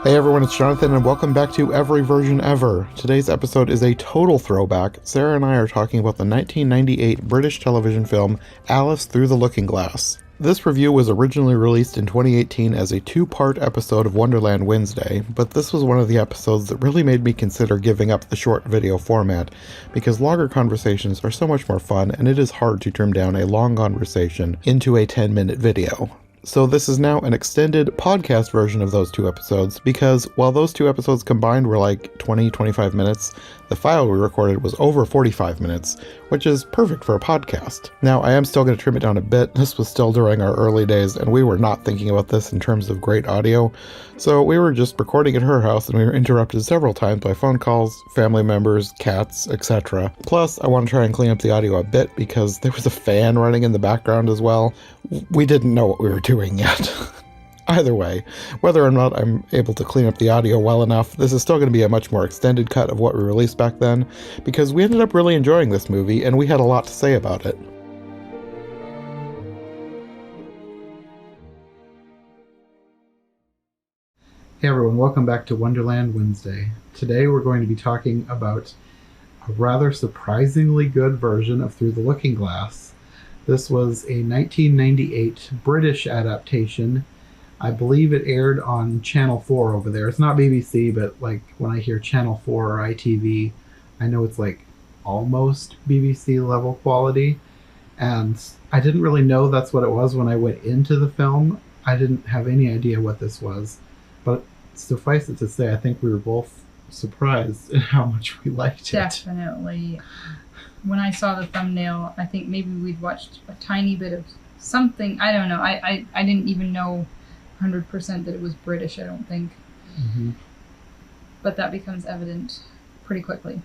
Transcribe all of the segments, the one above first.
Hey everyone, it's Jonathan and welcome back to Every Version Ever. Today's episode is a total throwback. Sarah and I are talking about the 1998 British television film Alice Through the Looking Glass. This review was originally released in 2018 as a two-part episode of Wonderland Wednesday, but this was one of the episodes that really made me consider giving up the short video format, because longer conversations are so much more fun and it is hard to trim down a long conversation into a 10-minute video. So this is now an extended podcast version of those two episodes, because while those two episodes combined were like 20-25 minutes, the file we recorded was over 45 minutes, which is perfect for a podcast. Now, I am still going to trim it down a bit. This was still during our early days, and we were not thinking about this in terms of great audio, so we were just recording at her house, and we were interrupted several times by phone calls, family members, cats, etc. Plus, I want to try and clean up the audio a bit, because there was a fan running in the background as well. We didn't know what we were doing yet. Either way, whether or not I'm able to clean up the audio well enough, this is still going to be a much more extended cut of what we released back then, because we ended up really enjoying this movie, and we had a lot to say about it. Hey everyone, welcome back to Wonderland Wednesday. Today we're going to be talking about a rather surprisingly good version of Through the Looking Glass. This was a 1998 British adaptation. I believe it aired on Channel 4 over there. It's not BBC, but like when I hear Channel 4 or ITV, I know it's like almost BBC level quality. And I didn't really know that's what it was when I went into the film. I didn't have any idea what this was. But suffice it to say, I think we were both surprised at how much we liked it. Definitely. When I saw the thumbnail, I think maybe we'd watched a tiny bit of something. I don't know. I didn't even know 100% that it was British, I don't think. Mm-hmm. But that becomes evident pretty quickly.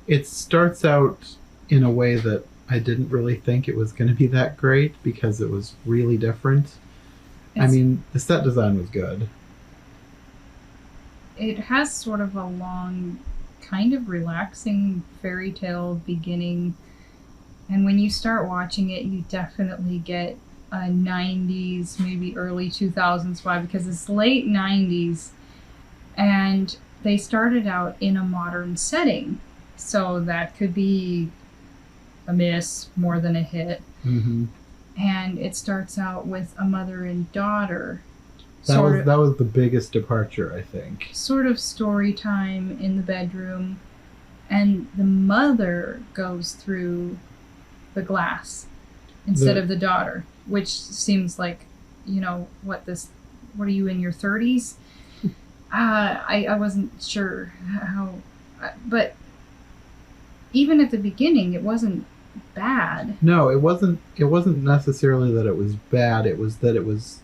It starts out in a way that I didn't really think it was going to be that great, because it was really different. I mean, the set design was good. It has sort of a long, kind of relaxing fairy tale beginning. And when you start watching it, you definitely get a 90s, maybe early 2000s vibe, because it's late 90s and they started out in a modern setting. So that could be a miss more than a hit. Mm-hmm. And it starts out with a mother and daughter. That was the biggest departure, I think. Sort of story time in the bedroom. And the mother goes through the glass instead of the daughter, which seems like, you know, what are you, in your 30s? I wasn't sure how, but even at the beginning, it wasn't bad. No, it wasn't necessarily that it was bad, it was that it was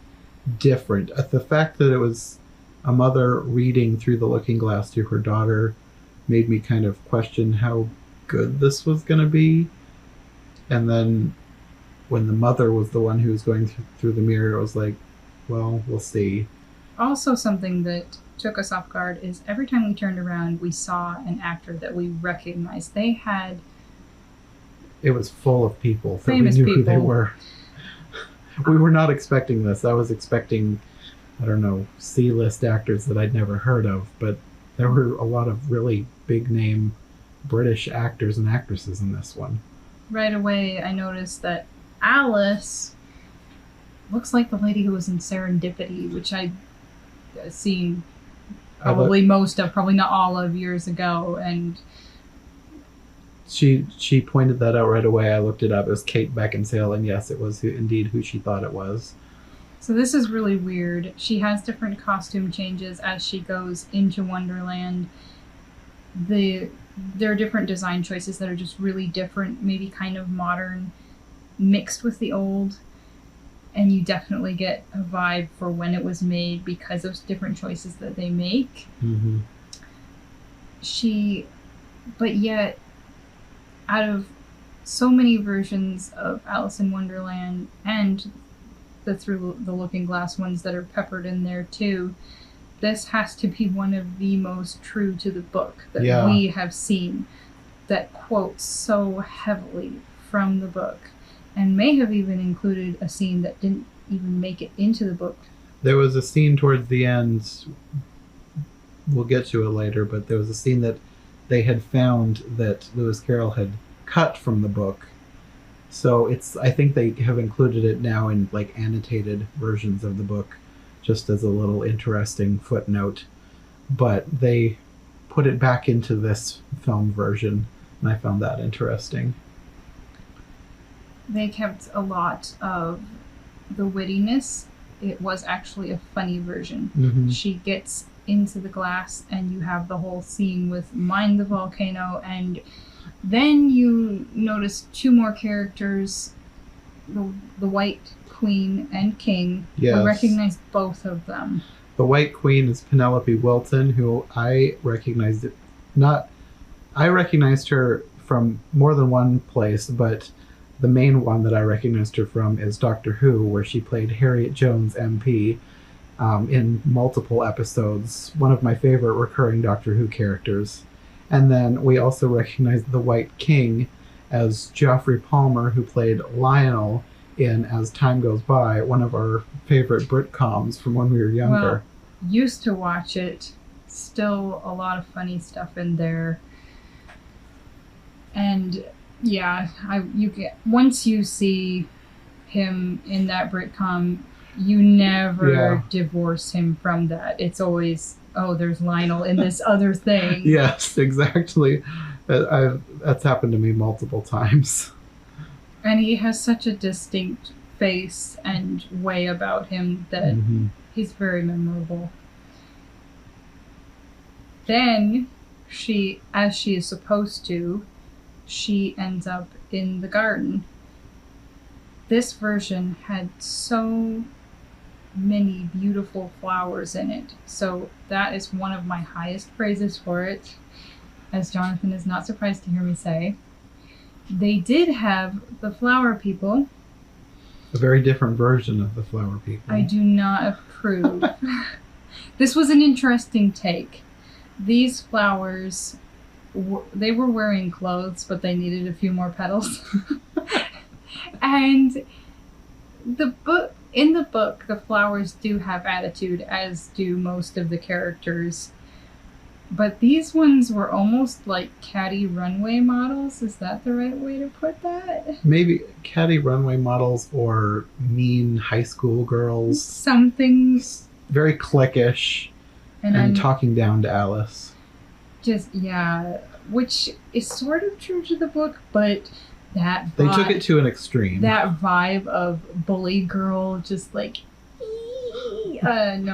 different. The fact that it was a mother reading through the looking glass to her daughter made me kind of question how good this was going to be. And then when the mother was the one who was going through the mirror, it was like, well, we'll see. Also, something that took us off guard is every time we turned around, we saw an actor that we recognized. It was full of people that we knew who they were. We were not expecting this. I was expecting, I don't know, C-list actors that I'd never heard of, but there were a lot of really big-name British actors and actresses in this one. Right away, I noticed that Alice looks like the lady who was in Serendipity, which I'd seen probably probably not all of, years ago, and she pointed that out right away. I looked it up. It was Kate Beckinsale, and yes, it was indeed who she thought it was. So this is really weird. She has different costume changes as she goes into Wonderland. There are different design choices that are just really different, maybe kind of modern, mixed with the old. And you definitely get a vibe for when it was made because of different choices that they make. Mm-hmm. But yet, out of so many versions of Alice in Wonderland and the Through the Looking Glass ones that are peppered in there too, this has to be one of the most true to the book that we have seen, that quotes so heavily from the book, and may have even included a scene that didn't even make it into the book There was a scene towards the end, we'll get to it later, but there was a scene that they had found that Lewis Carroll had cut from the book. So I think they have included it now in like annotated versions of the book, just as a little interesting footnote. But they put it back into this film version, and I found that interesting. They kept a lot of the wittiness. It was actually a funny version. Mm-hmm. She gets into the glass, and you have the whole scene with Mind the Volcano, and then you notice two more characters, the White Queen and King. Yes. I recognize both of them. The White Queen is Penelope Wilton, who I recognized her from more than one place, but the main one that I recognized her from is Doctor Who, where she played Harriet Jones MP in multiple episodes. One of my favorite recurring Doctor Who characters. And then we also recognize the White King as Geoffrey Palmer, who played Lionel in As Time Goes By, one of our favorite Britcoms from when we were younger. Well, used to watch it. Still a lot of funny stuff in there. And yeah, once you see him in that Britcom, you never divorce him from that. It's always, oh, there's Lionel in this other thing. Yes, exactly. That's happened to me multiple times. And he has such a distinct face and way about him that he's very memorable. Then as she is supposed to, she ends up in the garden. This version had so many beautiful flowers in it. So that is one of my highest praises for it, as Jonathan is not surprised to hear me say. They did have the flower people. A very different version of the flower people. I do not approve. This was an interesting take. These flowers, they were wearing clothes, but they needed a few more petals. And in the book, the flowers do have attitude, as do most of the characters. But these ones were almost like catty runway models. Is that the right way to put that? Maybe catty runway models or mean high school girls. Something very cliquish and talking down to Alice. Which is sort of true to the book, but that they took it to an extreme. That vibe of bully girl, just like, that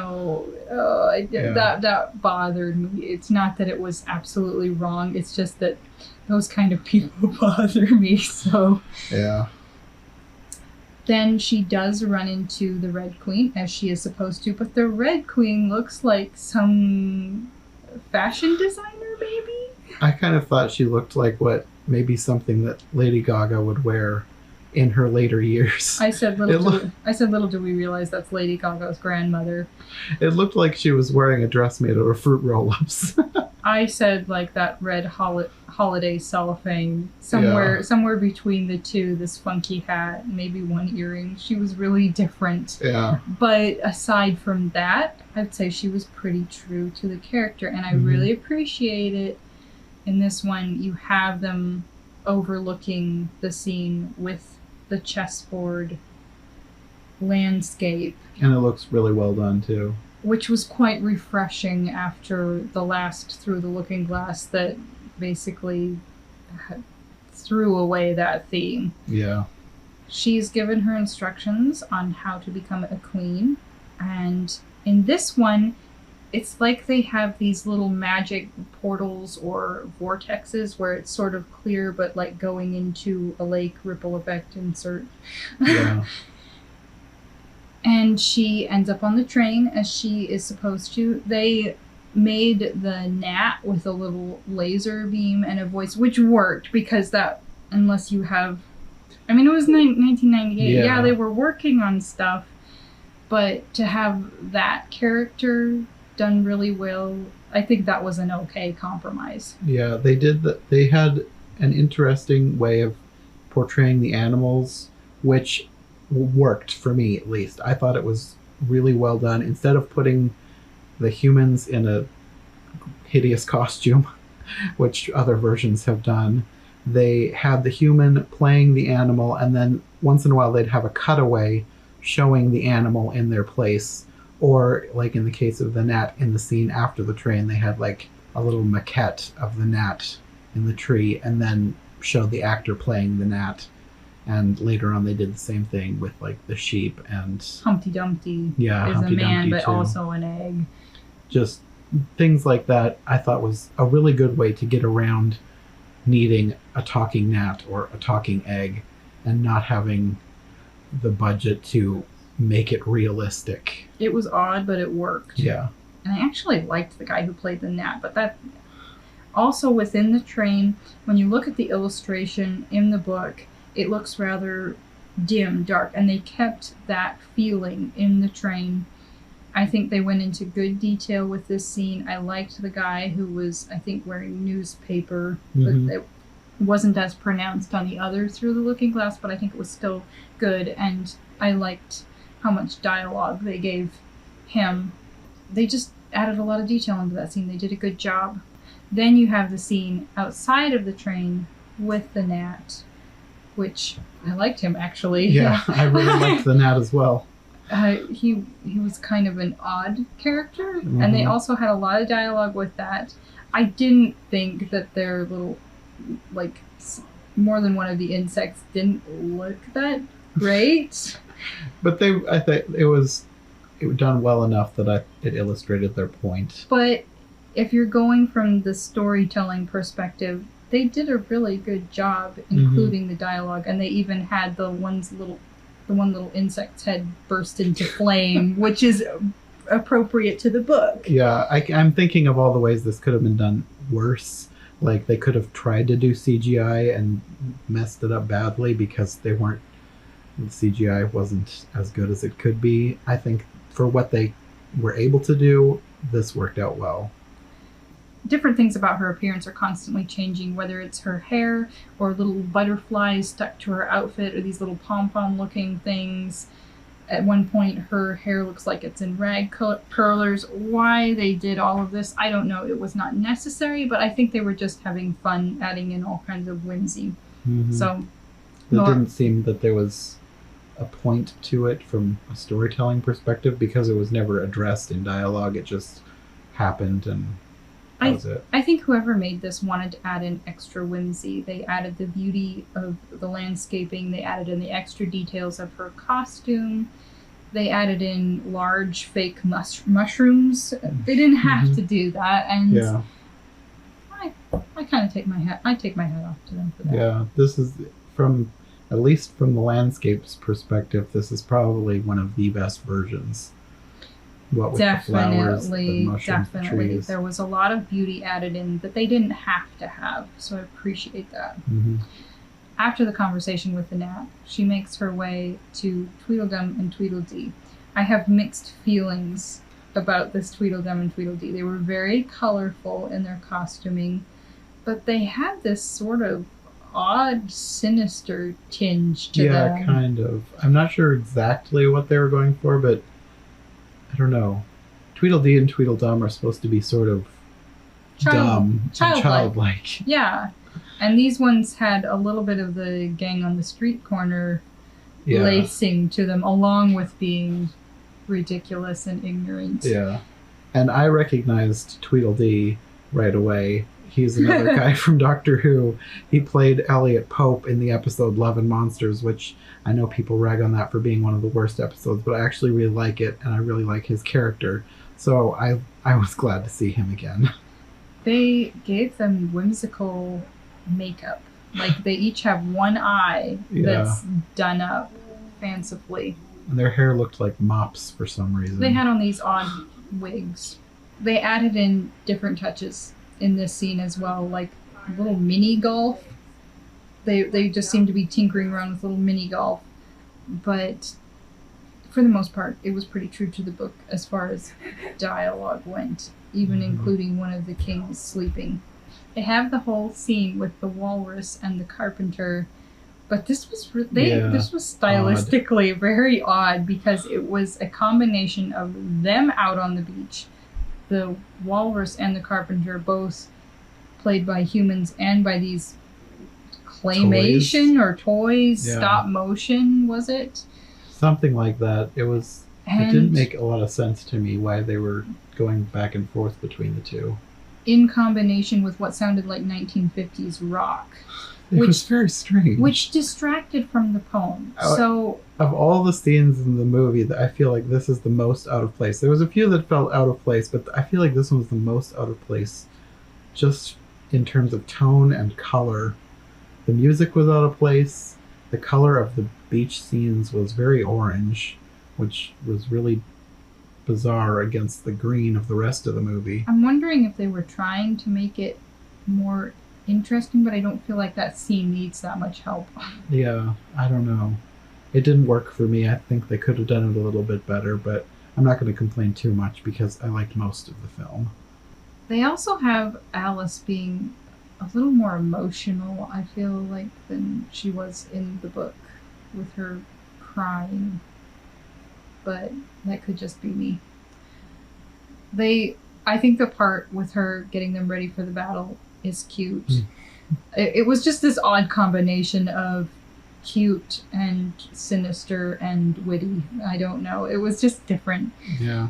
bothered me. It's not that it was absolutely wrong. It's just that those kind of people bother me. So yeah. Then she does run into the Red Queen, as she is supposed to, but the Red Queen looks like some fashion designer, maybe? I kind of thought she looked like maybe something that Lady Gaga would wear in her later years. I said little do we realize that's Lady Gaga's grandmother. It looked like she was wearing a dress made out of fruit roll-ups. I said like that red holiday cellophane, somewhere between the two, this funky hat, maybe one earring. She was really different. Yeah. But aside from that, I'd say she was pretty true to the character, and I really appreciate it. In this one, you have them overlooking the scene with the chessboard landscape. And it looks really well done, too. Which was quite refreshing after the last Through the Looking Glass that basically threw away that theme. Yeah. She's given her instructions on how to become a queen, and in this one, it's like they have these little magic portals or vortexes where it's sort of clear, but like going into a lake, ripple effect insert. Yeah. And she ends up on the train as she is supposed to. They made the gnat with a little laser beam and a voice, which worked because that, unless you have... I mean, it was 1998. Yeah, they were working on stuff, but to have that character done really well, I think that was an okay compromise. Yeah, they did that. They had an interesting way of portraying the animals, which worked for me at least. I thought it was really well done. Instead of putting the humans in a hideous costume, which other versions have done, they had the human playing the animal, and then once in a while they'd have a cutaway showing the animal in their place. Or, like in the case of the gnat in the scene after the train, they had like a little maquette of the gnat in the tree, and then showed the actor playing the gnat. And later on they did the same thing with like the sheep and Humpty Dumpty is Humpty a man, Dumpty but too. also an egg. Just things like that I thought was a really good way to get around needing a talking gnat or a talking egg and not having the budget to make it realistic. It was odd, but it worked. Yeah. And I actually liked the guy who played the gnat, but that also within the train, when you look at the illustration in the book, it looks rather dim, dark, and they kept that feeling in the train. I think they went into good detail with this scene. I liked the guy who was, I think, wearing newspaper, but it wasn't as pronounced on the others through the looking glass, but I think it was still good, and I liked how much dialogue they gave him. They just added a lot of detail into that scene. They did a good job. Then you have the scene outside of the train with the gnat, which I liked him, actually. Yeah, I really liked the gnat as well. He was kind of an odd character, and they also had a lot of dialogue with that. I didn't think that their little, like, more than one of the insects didn't look that great. But I think it was done well enough that it illustrated their point. But if you're going from the storytelling perspective, they did a really good job including the dialogue, and they even had the one little insect's head burst into flame, which is appropriate to the book. Yeah, I'm thinking of all the ways this could have been done worse. Like, they could have tried to do CGI and messed it up badly because the CGI wasn't as good as it could be. I think for what they were able to do, this worked out well. Different things about her appearance are constantly changing, whether it's her hair or little butterflies stuck to her outfit or these little pom-pom looking things. At one point, her hair looks like it's in rag curlers. Why they did all of this, I don't know. It was not necessary, but I think they were just having fun adding in all kinds of whimsy. So it didn't seem that there was a point to it from a storytelling perspective because it was never addressed in dialogue. It just happened, and that was it. I think whoever made this wanted to add in extra whimsy. They added the beauty of the landscaping. They added in the extra details of her costume. They added in large fake mushrooms. They didn't have to do that, and yeah. I kind of take my hat off to them for that. Yeah, this is at least from the landscape's perspective, this is probably one of the best versions. What with the flowers, the mushrooms, the trees. There was a lot of beauty added in that they didn't have to have, so I appreciate that. After the conversation with the gnat, she makes her way to Tweedledum and Tweedledee. I have mixed feelings about this Tweedledum and Tweedledee. They were very colorful in their costuming, but they had this sort of odd, sinister tinge to them. Yeah, kind of. I'm not sure exactly what they were going for, but I don't know. Tweedledee and Tweedledum are supposed to be sort of dumb and childlike. Yeah. And these ones had a little bit of the gang on the street corner lacing to them, along with being ridiculous and ignorant. Yeah. And I recognized Tweedledee right away. He's another guy from Doctor Who. He played Elliot Pope in the episode Love and Monsters, which I know people rag on that for being one of the worst episodes, but I actually really like it, and I really like his character. So I was glad to see him again. They gave them whimsical makeup. Like, they each have one eye that's done up fancifully. And their hair looked like mops for some reason. They had on these odd wigs. They added in different touches in this scene as well, like little mini golf. They just seem to be tinkering around with little mini golf. But for the most part, it was pretty true to the book as far as dialogue went, even including one of the kings sleeping. They have the whole scene with the Walrus and the Carpenter But this was this was stylistically very odd because it was a combination of them out on the beach, the Walrus and the Carpenter both played by humans and by these claymation or toys, stop motion, was it? Something like that. It didn't make a lot of sense to me why they were going back and forth between the two. In combination with what sounded like 1950s rock. It was very strange. Which distracted from the poem. So, of all the scenes in the movie, I feel like this is the most out of place. There was a few that felt out of place, but I feel like this one was the most out of place just in terms of tone and color. The music was out of place. The color of the beach scenes was very orange, which was really bizarre against the green of the rest of the movie. I'm wondering if they were trying to make it more interesting, but I don't feel like that scene needs that much help. Yeah, I don't know. It didn't work for me. I think they could have done it a little bit better, but I'm not going to complain too much because I liked most of the film. They also have Alice being a little more emotional, I feel like, than she was in the book, with her crying. But that could just be me. I think the part with her getting them ready for the battle is cute. It was just this odd combination of cute and sinister and witty. I don't know. It was just different. Yeah.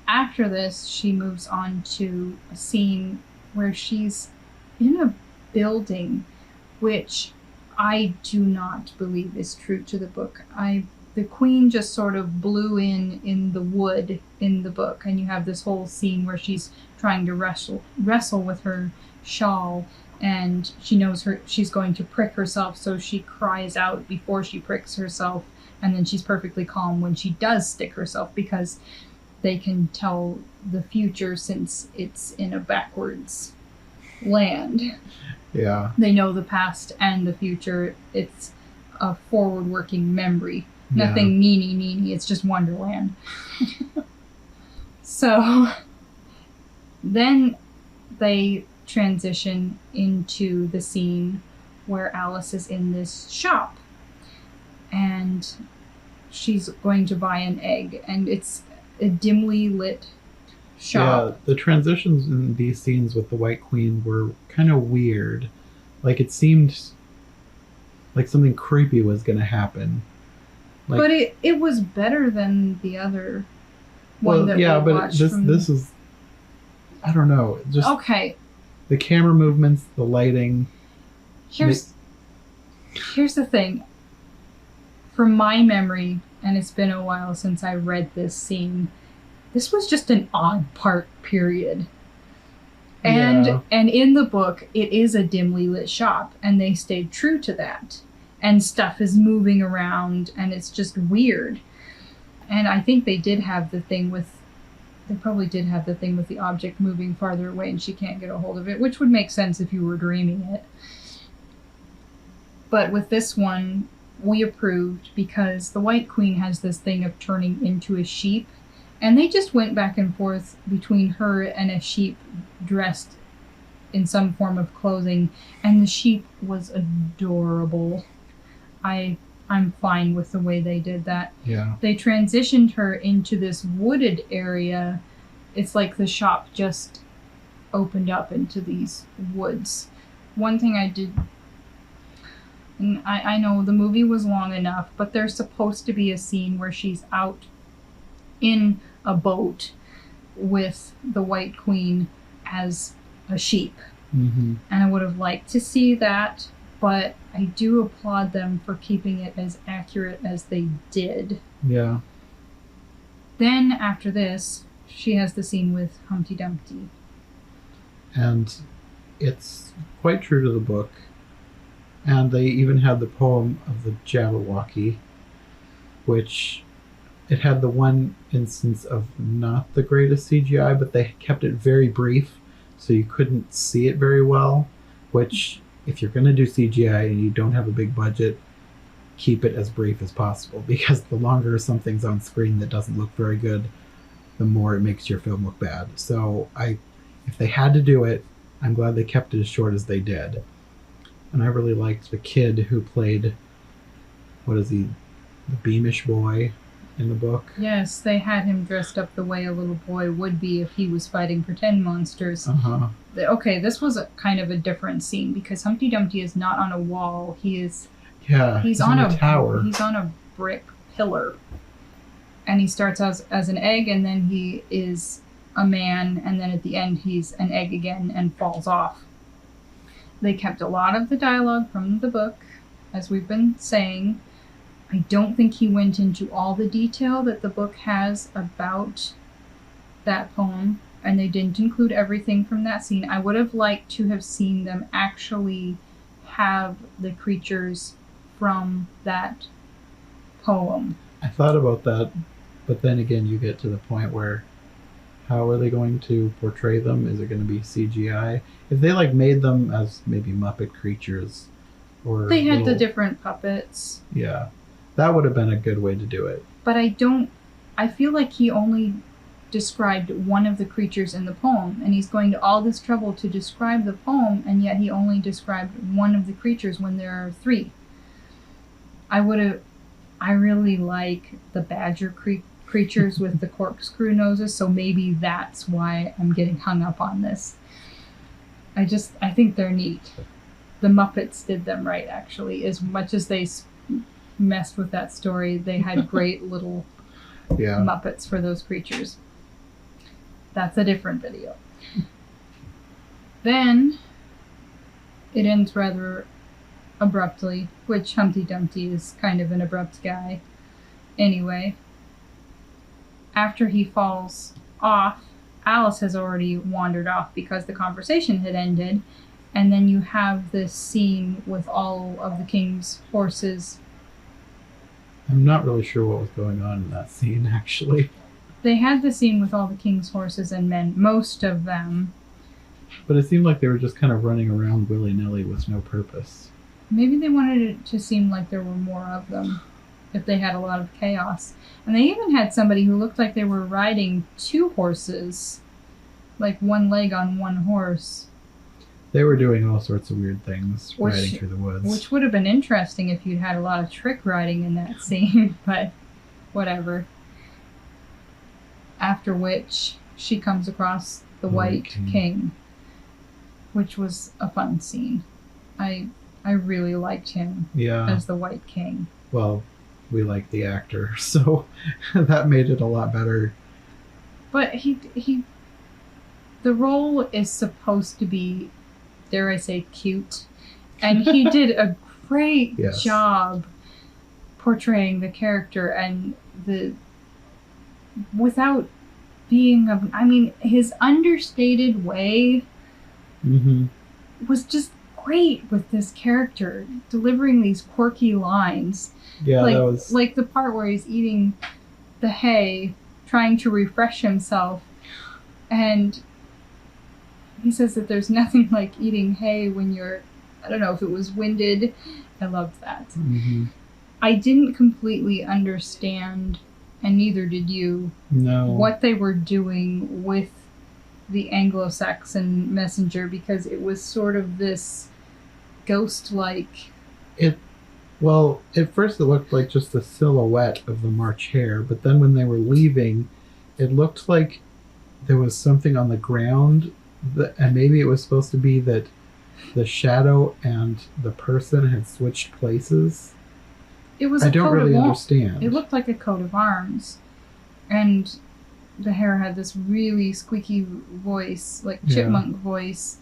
After this, she moves on to a scene where she's in a building, which I do not believe is true to the book. The queen just sort of blew in the wood in the book, and you have this whole scene where she's trying to wrestle with her shawl, and she knows she's going to prick herself, so she cries out before she pricks herself, and then she's perfectly calm when she does stick herself because they can tell the future since it's in a backwards land. Yeah. They know the past and the future. It's a forward-working memory. Nothing neeny, it's just Wonderland. So then they transition into the scene where Alice is in this shop and she's going to buy an egg, and it's a dimly lit shop. Yeah, the transitions in these scenes with the White Queen were kind of weird. Like, it seemed like something creepy was going to happen. Like, but it was better than the other one that we watched. This is, I don't know, just okay. The camera movements, the lighting. Here's the thing. From my memory, and it's been a while since I read this scene, this was just an odd part, period. And in the book, it is a dimly lit shop, and they stayed true to that. And stuff is moving around, and it's just weird. And I think they probably did have the thing with the object moving farther away and she can't get a hold of it, which would make sense if you were dreaming it. But with this one, we approved because the White Queen has this thing of turning into a sheep, and they just went back and forth between her and a sheep dressed in some form of clothing, and the sheep was adorable. I'm fine with the way they did that. Yeah. They transitioned her into this wooded area. It's like the shop just opened up into these woods. One thing I did, and I know the movie was long enough, but there's supposed to be a scene where she's out in a boat with the White Queen as a sheep. Mm-hmm. And I would have liked to see that, but I do applaud them for keeping it as accurate as they did. Yeah. Then, after this, she has the scene with Humpty Dumpty. And it's quite true to the book. And they even had the poem of the Jabberwocky, which it had the one instance of not the greatest CGI, but they kept it very brief, so you couldn't see it very well, which, if you're going to do CGI and you don't have a big budget, keep it as brief as possible, because the longer something's on screen that doesn't look very good, the more it makes your film look bad. So if they had to do it, I'm glad they kept it as short as they did. And I really liked the kid who played, what is he, the Beamish boy in the book. Yes, they had him dressed up the way a little boy would be if he was fighting pretend monsters. Uh-huh. Okay, this was kind of a different scene because Humpty Dumpty is not on a wall. He's on a tower. He's on a brick pillar. And he starts out as an egg, and then he is a man, and then at the end he's an egg again and falls off. They kept a lot of the dialogue from the book, as we've been saying. I don't think he went into all the detail that the book has about that poem, and they didn't include everything from that scene. I would have liked to have seen them actually have the creatures from that poem. I thought about that, but then again, you get to the point where how are they going to portray them? Is it going to be CGI? If they made them as maybe Muppet creatures, or they had the different puppets. Yeah, that would have been a good way to do it. But I feel like he only described one of the creatures in the poem, and he's going to all this trouble to describe the poem, and yet he only described one of the creatures when there are 3. I really like the badger creatures with the corkscrew noses, so maybe that's why I'm getting hung up on this. I think they're neat. The Muppets did them right, actually. As much as they messed with that story, they had great little Muppets for those creatures. That's a different video. Then it ends rather abruptly, which Humpty Dumpty is kind of an abrupt guy. Anyway, after he falls off, Alice has already wandered off because the conversation had ended, and then you have this scene with all of the king's horses. I'm not really sure what was going on in that scene, actually. They had the scene with all the king's horses and men, most of them. But it seemed like they were just kind of running around willy-nilly with no purpose. Maybe they wanted it to seem like there were more of them, if they had a lot of chaos. And they even had somebody who looked like they were riding 2 horses, like one leg on one horse. They were doing all sorts of weird things, riding through the woods. Which would have been interesting if you'd had a lot of trick riding in that scene, but whatever. After which, she comes across the White King, which was a fun scene. I really liked him as the White King. Well, we like the actor, so that made it a lot better. But the role is supposed to be, dare I say, cute, and he did a great job portraying the character, and without being his understated way was just great with this character, delivering these quirky lines. Yeah, like, that was... like the part where he's eating the hay, trying to refresh himself, and he says that there's nothing like eating hay when you're, I don't know if it was winded. I loved that. Mm-hmm. I didn't completely understand, and neither did you, what they were doing with the Anglo-Saxon messenger, because it was sort of this ghost-like. Well, at first it looked like just a silhouette of the March Hare, but then when they were leaving, it looked like there was something on the ground, and maybe it was supposed to be that the shadow and the person had switched places. It was. I don't really understand. It looked like a coat of arms, and the hare had this really squeaky voice, like chipmunk voice.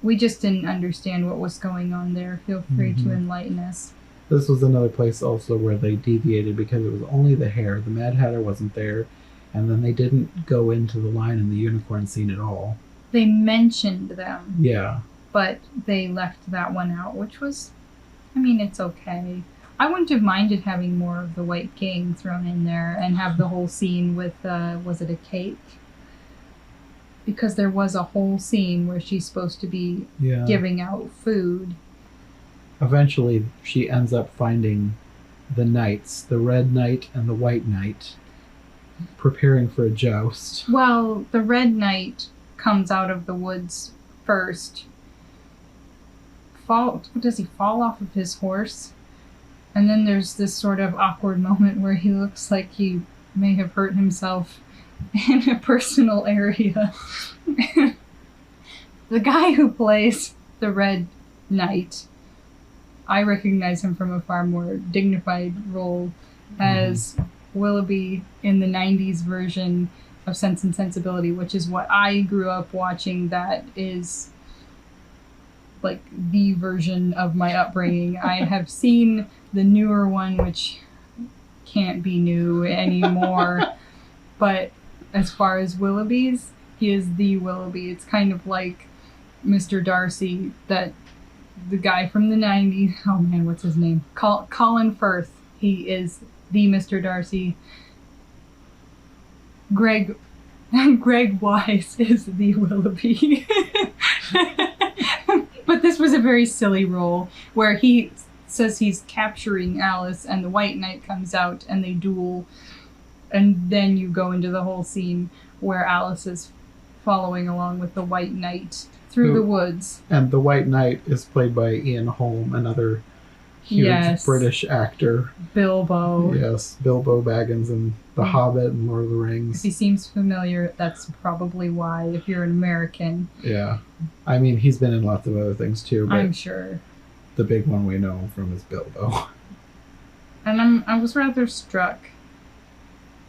We just didn't understand what was going on there. Feel free to enlighten us. This was another place also where they deviated because it was only the hare. The Mad Hatter wasn't there, and then they didn't go into the Lion and the Unicorn scene at all. They mentioned them. Yeah. But they left that one out, which was, it's okay. I wouldn't have minded having more of the White King thrown in there and have the whole scene with, was it a cake? Because there was a whole scene where she's supposed to be giving out food. Eventually, she ends up finding the knights, the Red Knight and the White Knight, preparing for a joust. Well, the Red Knight comes out of the woods first, does he fall off of his horse? And then there's this sort of awkward moment where he looks like he may have hurt himself in a personal area. The guy who plays the Red Knight, I recognize him from a far more dignified role as Willoughby in the 90s version of Sense and Sensibility, which is what I grew up watching. That is like the version of my upbringing. I have seen the newer one, which can't be new anymore. But as far as Willoughby's, he is the Willoughby. It's kind of like Mr. Darcy, that the guy from the 90s, oh man, what's his name? Colin Firth. He is the Mr. Darcy. Greg Wise is the Willoughby. But this was a very silly role where he says he's capturing Alice and the White Knight comes out and they duel, and then you go into the whole scene where Alice is following along with the White Knight through the woods. And the White Knight is played by Ian Holm, another huge British actor. Bilbo. Yes, Bilbo Baggins in The Hobbit and Lord of the Rings. If he seems familiar, that's probably why, if you're an American. Yeah. I mean, he's been in lots of other things too, but I'm sure. The big one we know him from is Bilbo. And I was rather struck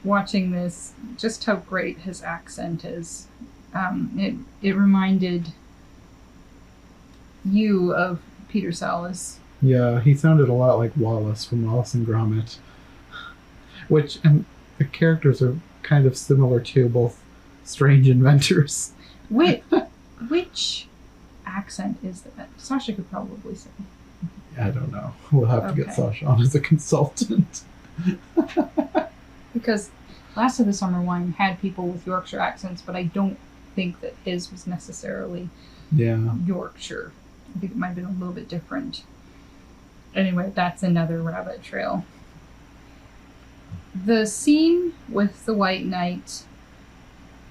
watching this, just how great his accent is. It reminded you of Peter Sallis. Yeah, he sounded a lot like Wallace from Wallace and Gromit. And the characters are kind of similar too, both strange inventors. Which accent is that? Sasha could probably say. I don't know. We'll have to get Sasha on as a consultant. Because Last of the Summer Wine had people with Yorkshire accents, but I don't think that his was necessarily Yorkshire. I think it might have been a little bit different. Anyway, that's another rabbit trail. The scene with the White Knight,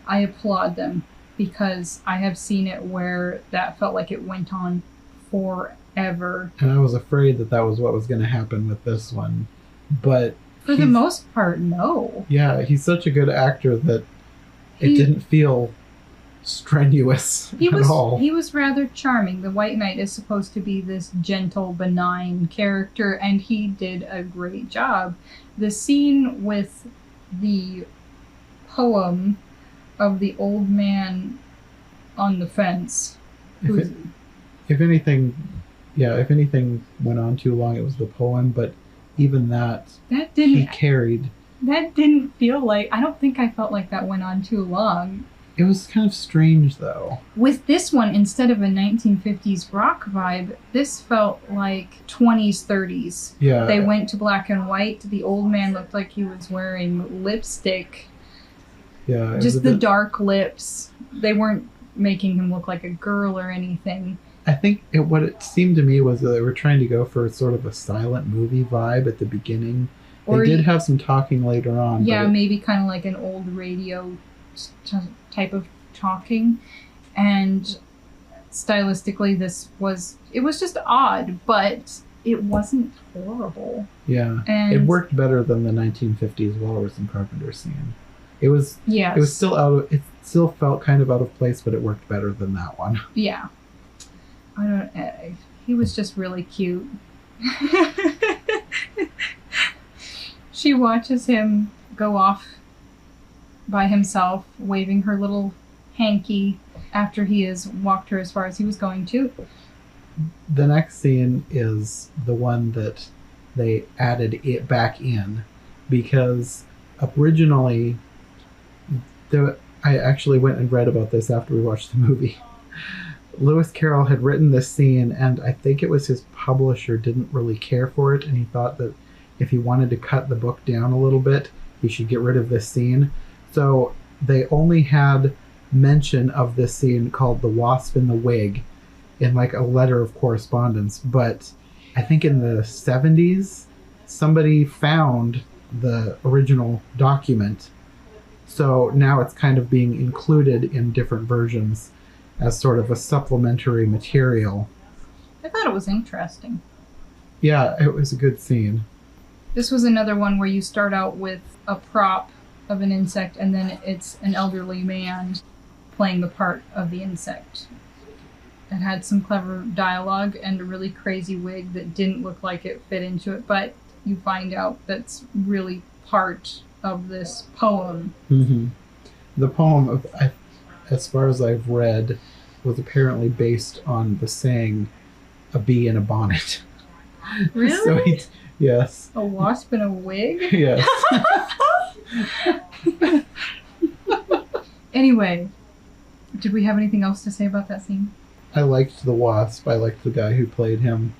I applaud them, because I have seen it where that felt like it went on forever. And I was afraid that was what was going to happen with this one. But for the most part, no. Yeah, he's such a good actor that it didn't feel strenuous at all. He was rather charming. The White Knight is supposed to be this gentle, benign character, and he did a great job. The scene with the poem of the old man on the fence. If anything went on too long, it was the poem, but even he carried. That didn't feel like, I don't think I felt like that went on too long. It was kind of strange, though. With this one, instead of a 1950s rock vibe, this felt like 20s, 30s. Yeah. They went to black and white. The old man looked like he was wearing lipstick. Yeah. Just the dark lips. They weren't making him look like a girl or anything. I think what it seemed to me was that they were trying to go for sort of a silent movie vibe at the beginning. They did have some talking later on. Yeah, maybe kind of like an old radio type of talking, and stylistically it was just odd, but it wasn't horrible. Yeah, and it worked better than the 1950s Walrus and Carpenter scene. It was it still felt kind of out of place, but it worked better than that one. Yeah, he was just really cute. She watches him go off by himself, waving her little hanky after he has walked her as far as he was going to. The next scene is the one that they added it back in, because originally, I actually went and read about this after we watched the movie. Lewis Carroll had written this scene, and I think it was his publisher didn't really care for it, and he thought that if he wanted to cut the book down a little bit, he should get rid of this scene. So they only had mention of this scene called The Wasp in the Wig in like a letter of correspondence. But I think in the 70s, somebody found the original document. So now it's kind of being included in different versions as sort of a supplementary material. I thought it was interesting. Yeah, it was a good scene. This was another one where you start out with a prop of an insect and then it's an elderly man playing the part of the insect. It had some clever dialogue and a really crazy wig that didn't look like it fit into it, but you find out that's really part of this poem. Mm-hmm. The poem, as far as I've read, was apparently based on the saying, "A bee in a bonnet." Really? So yes. A wasp in a wig? Yes. Anyway, did we have anything else to say about that scene? I liked the Wasp. I liked the guy who played him.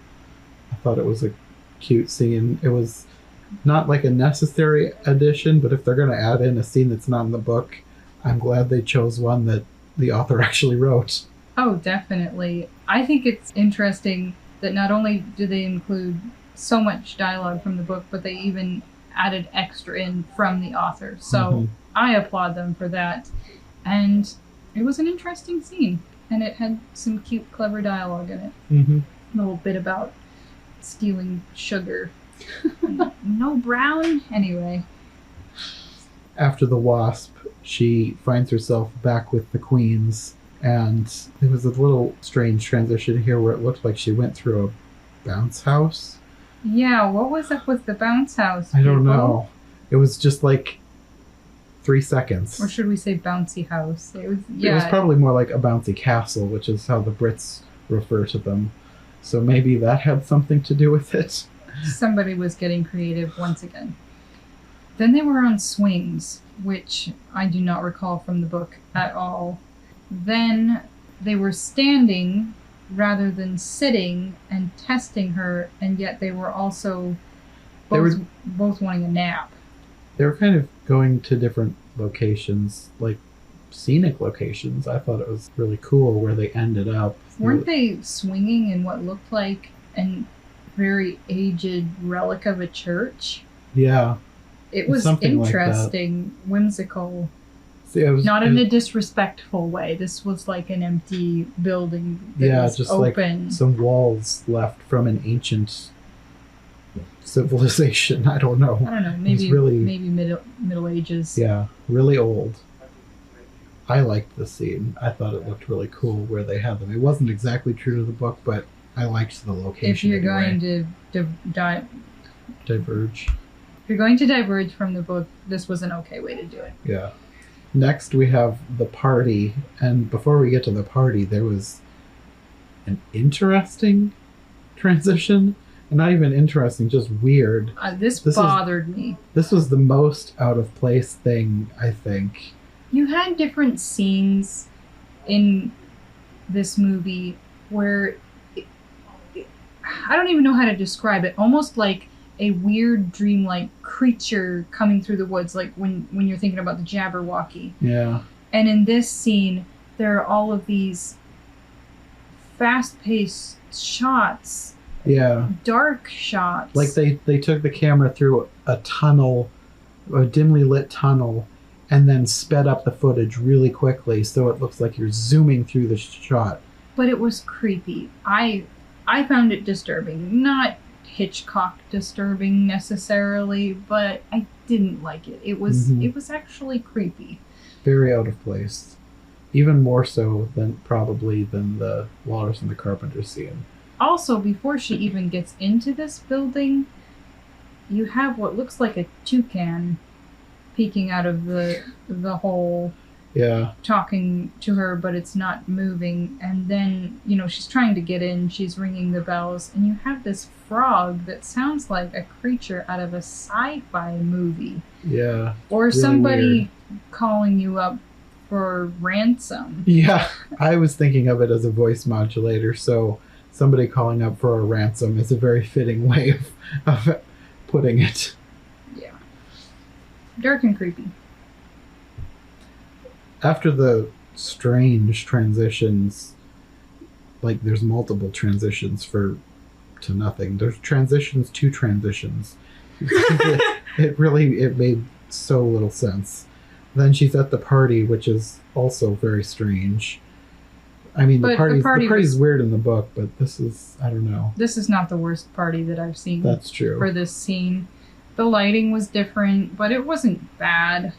I thought it was a cute scene. It was not like a necessary addition, but if they're going to add in a scene that's not in the book, I'm glad they chose one that the author actually wrote. Oh, definitely. I think it's interesting that not only do they include so much dialogue from the book, but they even added extra in from the author. So I applaud them for that. And it was an interesting scene. And it had some cute, clever dialogue in it. Mm-hmm. A little bit about stealing sugar. No brown? Anyway. After the Wasp, she finds herself back with the Queens. And there was a little strange transition here where it looked like she went through a bounce house. Yeah, what was up with the bounce house? I don't people? know. It was just like 3 seconds. Or should we say bouncy house? It was, It was probably more like a bouncy castle, which is how the Brits refer to them. So maybe that had something to do with it. Somebody was getting creative once again. Then they were on swings, which I do not recall from the book at all. Then they were standing rather than sitting and testing her, and yet they were also both wanting a nap. They were kind of going to different locations, like scenic locations. I thought it was really cool where they ended up. Weren't they swinging in what looked like a very aged relic of a church? Yeah. It was something interesting, whimsical. See, it was, Not in a disrespectful way. This was like an empty building that was just open. like some walls left from an ancient civilization. I don't know. I don't know. Maybe maybe Middle Ages. Yeah, really old. I liked the scene. I thought it looked really cool where they had them. It wasn't exactly true to the book, but I liked the location. If you're anyway. going to diverge. If you're going to diverge from the book, this was an okay way to do it. Yeah. Next, we have the party. And before we get to the party, there was an interesting transition. And not even interesting, just weird. This bothered me. This was the most out of place thing, I think. You had different scenes in this movie where I don't even know how to describe it. Almost like a weird dreamlike creature coming through the woods, like when you're thinking about the Jabberwocky. Yeah. And in this scene, there are all of these fast-paced shots. Yeah. Dark shots. Like they took the camera through a tunnel, a dimly lit tunnel, and then sped up the footage really quickly so it looks like you're zooming through the shot. But it was creepy. I found it disturbing. Not Hitchcock disturbing necessarily, but I didn't like it. It was it was actually creepy. Very out of place. Even more so than the Walrus and the Carpenter scene. Also, before she even gets into this building, you have what looks like a toucan peeking out of the hole. Yeah. Talking to her, but it's not moving. And then, she's trying to get in, she's ringing the bells, and you have this frog that sounds like a creature out of a sci-fi movie. Yeah. Or really somebody weird. Calling you up for ransom. Yeah. I was thinking of it as a voice modulator, so somebody calling up for a ransom is a very fitting way of putting it. Yeah. Dark and creepy. After the strange transitions, like there's multiple transitions to nothing. There's transitions to transitions. It made so little sense. Then she's at the party, which is also very strange. I mean, But the party's weird in the book, but this is, I don't know. This is not the worst party that I've seen. That's true. For this scene. The lighting was different, but it wasn't bad.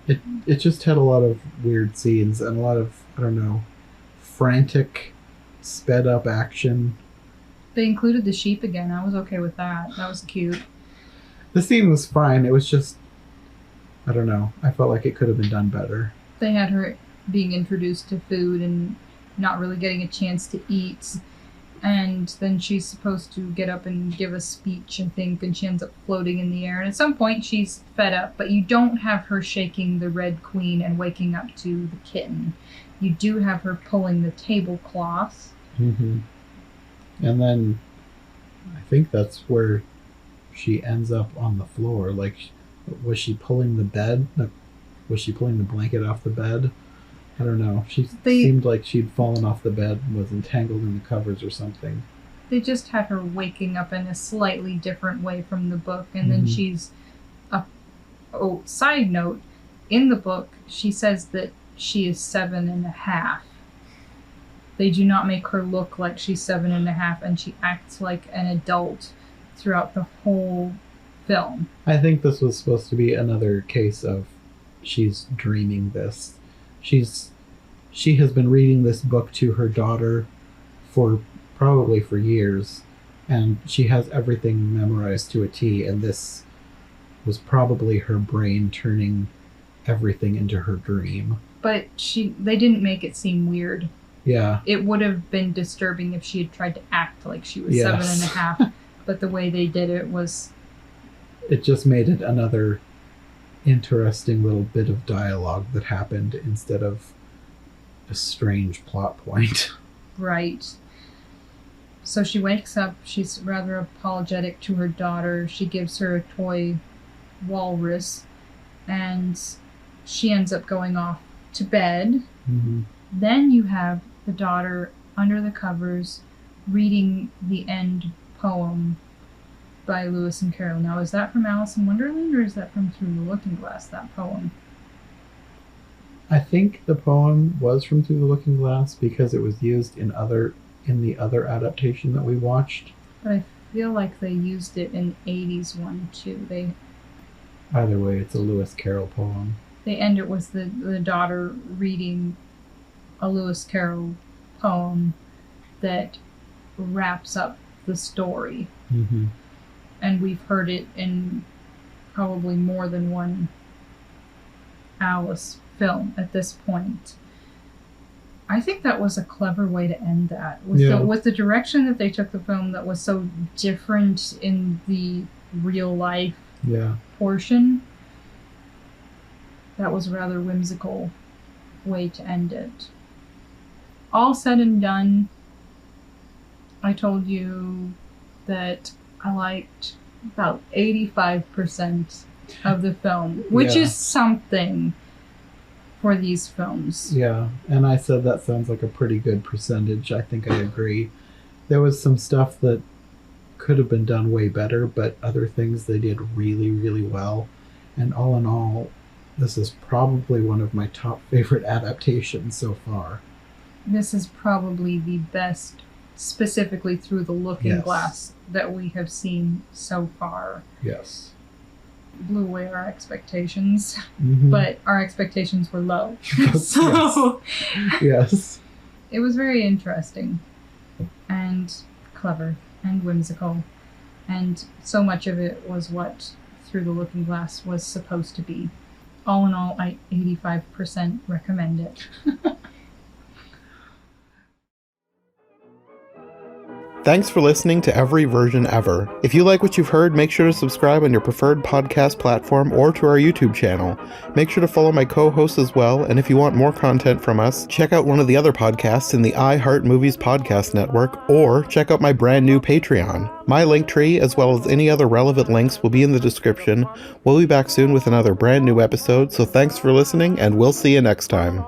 It just had a lot of weird scenes and a lot of, I don't know, frantic, sped up action. They included the sheep again. I was okay with that. That was cute. The scene was fine. It was just, I don't know. I felt like it could have been done better. They had her being introduced to food and not really getting a chance to eat. And then she's supposed to get up and give a speech, I think, and she ends up floating in the air. And at some point, she's fed up, but you don't have her shaking the Red Queen and waking up to the kitten. You do have her pulling the tablecloth. Mm-hmm. And then I think that's where she ends up on the floor. Like, was she pulling the bed? Was she pulling the blanket off the bed? I don't know. She seemed like she'd fallen off the bed and was entangled in the covers or something. They just had her waking up in a slightly different way from the book. And then she's... side note, in the book, she says that she is 7.5. They do not make her look like she's 7.5, and she acts like an adult throughout the whole film. I think this was supposed to be another case of she's dreaming this. She has been reading this book to her daughter probably for years, and she has everything memorized to a T, and this was probably her brain turning everything into her dream. But they didn't make it seem weird. Yeah. It would have been disturbing if she had tried to act like she was 7.5, but the way they did it was... It just made it another interesting little bit of dialogue that happened instead of a strange plot point. Right. So she wakes up, she's rather apologetic to her daughter, she gives her a toy walrus, and she ends up going off to bed. Mm-hmm. Then you have the daughter under the covers reading the end poem by Lewis and Carroll. Now, is that from Alice in Wonderland, or is that from Through the Looking Glass, that poem? I think the poem was from Through the Looking Glass because it was used in the other adaptation that we watched. But I feel like they used it in 80s one, too. Either way, it's a Lewis Carroll poem. They end it with the daughter reading a Lewis Carroll poem that wraps up the story. Mm-hmm. And we've heard it in probably more than one Alice film at this point. I think that was a clever way to end that. With the direction that they took the film that was so different in the real life portion, that was a rather whimsical way to end it. All said and done, I told you that I liked about 85% of the film, which is something for these films. Yeah, and I said that sounds like a pretty good percentage. I think I agree. There was some stuff that could have been done way better, but other things they did really, really well. And all in all, this is probably one of my top favorite adaptations so far. This is probably the best, specifically Through the Looking Glass, that we have seen so far. Yes. Blew away our expectations, mm-hmm. but our expectations were low. So yes. It was very interesting and clever and whimsical, and so much of it was what Through the Looking Glass was supposed to be. All in all, I 85% recommend it. Thanks for listening to Every Version Ever. If you like what you've heard, make sure to subscribe on your preferred podcast platform or to our YouTube channel. Make sure to follow my co-hosts as well, and if you want more content from us, check out one of the other podcasts in the iHeart Movies Podcast Network, or check out my brand new Patreon. My link tree, as well as any other relevant links, will be in the description. We'll be back soon with another brand new episode, so thanks for listening, and we'll see you next time.